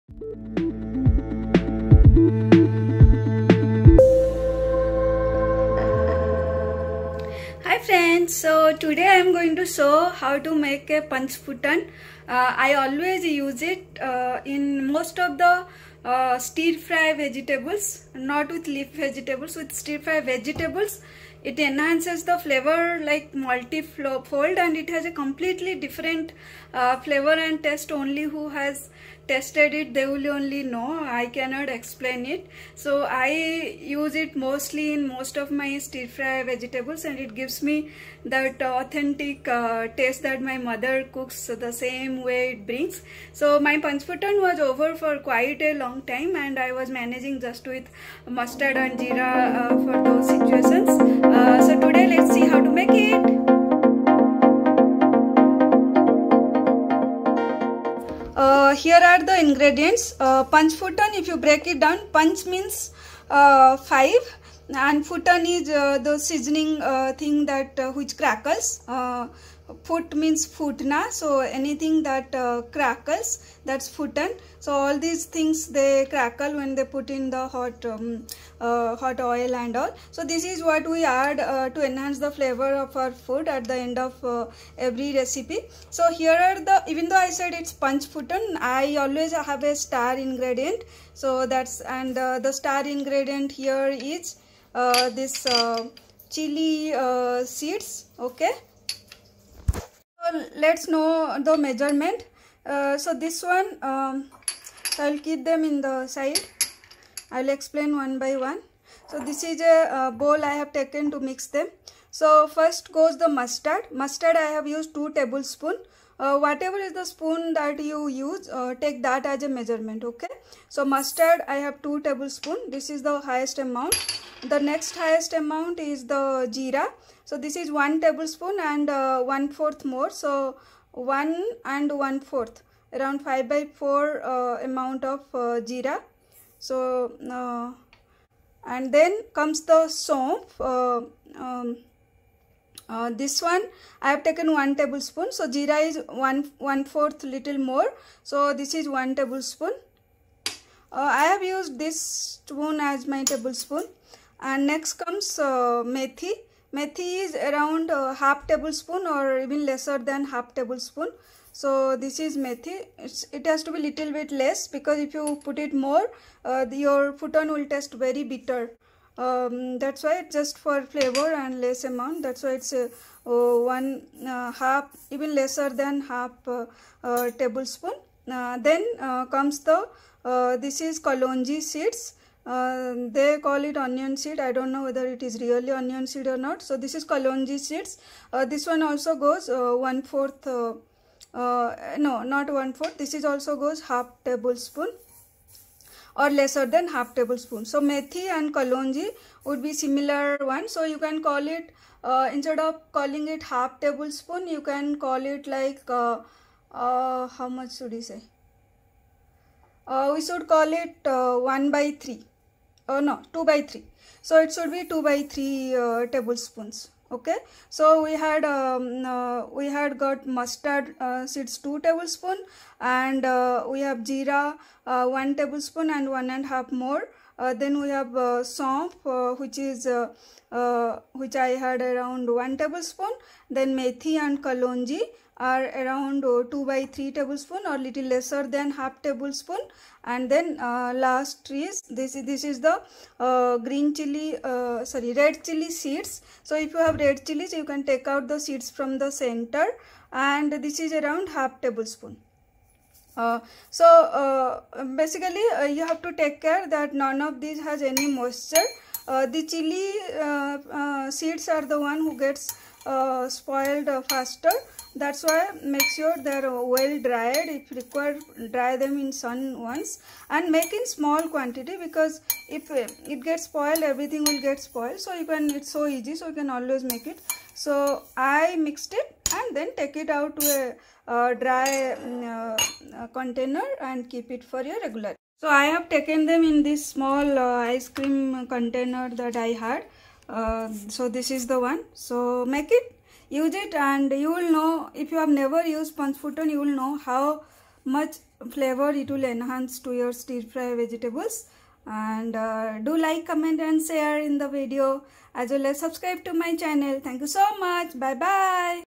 Hi friends, so today I am going to show how to make a panchphutan. I always use it in most of the stir fry vegetables, not with leaf vegetables, with stir fry vegetables. It enhances the flavor like multi-fold, and it has a completely different flavor and taste. Only who has tested it, they will only know. I cannot explain it. So I use it mostly in most of my stir fry vegetables, and it gives me that authentic taste that my mother cooks the same way it brings. So my panchphutan was over for quite a long time, and I was managing just with mustard and jeera for those situations. So today let's see how to make it. Here are the ingredients. Panchphutan, if you break it down, panch means 5, and phutan is the seasoning thing that which crackles. Phut means phutna, so anything that crackles, that's phutan. So all these things, they crackle when they put in the hot oil and all. So this is what we add to enhance the flavor of our food at the end of every recipe. So here are the, even though I said it's panchphutan, I always have a star ingredient. So that's, and the star ingredient here is this chili seeds. Okay, so let's know the measurement. So this one, I'll keep them in the side. I'll explain one by one. So this is a bowl I have taken to mix them. So first goes the mustard. Mustard I have used 2 tablespoons. Whatever is the spoon that you use, take that as a measurement. Okay, so mustard I have 2 tablespoons. This is the highest amount. The next highest amount is the jeera. So this is 1 tablespoon and 1/4 more. So 1 and 1/4, around 5/4 amount of jeera. So and then comes the saunf. This one I have taken 1 tablespoon. So jeera is 1/4 little more. So this is 1 tablespoon. I have used this spoon as my tablespoon. And next comes methi. Methi is around half tablespoon or even lesser than half tablespoon. So this is methi. It has to be little bit less, because if you put it more, your phutan will taste very bitter. That's why it's just for flavor and less amount. That's why it's 1/2, even lesser than half tablespoon. Then comes the this is kalonji seeds. They call it onion seed. I don't know whether it is really onion seed or not. So this is kalonji seeds. This one also goes 1/4. No, not 1/4. This is also goes half tablespoon or lesser than half tablespoon. So methi and kalonji would be similar one. So you can call it, instead of calling it half tablespoon, you can call it like how much should we say? We should call it 1/3. No, 2/3. So it should be 2/3 tablespoons. Okay, so we had got mustard seeds 2 tablespoons, and we have jeera 1 tablespoon and 1/2 more. Then we have saunf, which I had around 1 tablespoon. Then methi and kalonji are around 2/3 tablespoon or little lesser than half tablespoon. And then last is this is the red chili seeds. So if you have red chilies, you can take out the seeds from the center, and this is around half tablespoon. Basically you have to take care that none of these has any moisture. The chili seeds are the one who gets spoiled faster. That's why make sure they're well dried. If required, dry them in sun once, and make in small quantity, because if it gets spoiled, everything will get spoiled. So you can, it's so easy, so you can always make it. So I mixed it and then take it out to a dry container and keep it for your regular. So I have taken them in this small ice cream container that I had. So this is the one. So make it, use it, and you will know, if you have never used panchphutan, you will know how much flavor it will enhance to your stir fry vegetables. And do like, comment and share in the video, as well as subscribe to my channel. Thank you so much. Bye bye.